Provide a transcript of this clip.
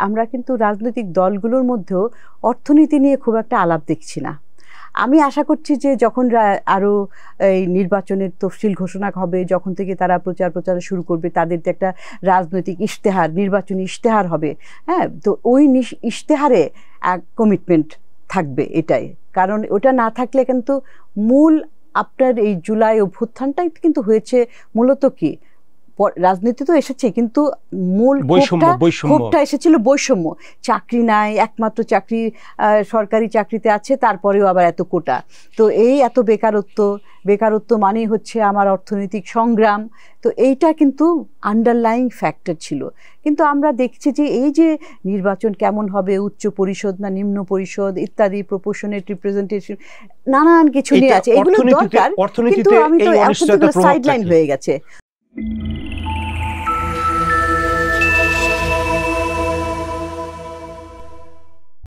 আমরা কিন্তু রাজনৈতিক দলগুলোর মধ্যেও অর্থনীতি নিয়ে খুব একটা আলাপ দেখছি না। আমি আশা করছি যে যখন আরও এই নির্বাচনের তফসিল ঘোষণা হবে, যখন থেকে তারা প্রচার শুরু করবে, তাদের যে একটা রাজনৈতিক ইশতেহার, নির্বাচনী ইশতেহার হবে, হ্যাঁ, তো ওই ইশতেহারে এক কমিটমেন্ট থাকবে, এটাই। কারণ ওটা না থাকলে কিন্তু মূল আপনার এই জুলাই অভ্যুত্থানটাই কিন্তু হয়েছে মূলত কি, রাজনীতি তো এসেছে কিন্তু মূল ক্ষোভটা এসেছিল বৈষম্য। চাকরি নাই, একমাত্র চাকরি সরকারি চাকরিতে আছে, তারপরেও আবার এত কোটা। তো এই এত বেকারত্ব মানেই হচ্ছে আমার অর্থনৈতিক সংগ্রাম। তো এইটা কিন্তু আন্ডারলাইং ফ্যাক্টর ছিল। কিন্তু আমরা দেখছি যে এই যে নির্বাচন কেমন হবে, উচ্চ পরিষদ না নিম্ন পরিষদ ইত্যাদি, প্রপোর্শনেট রিপ্রেজেন্টেশন, নানান কিছু নিয়ে আছে, এগুলো দরকার, কিন্তু আমি তো সাইডলাইন হয়ে গেছে।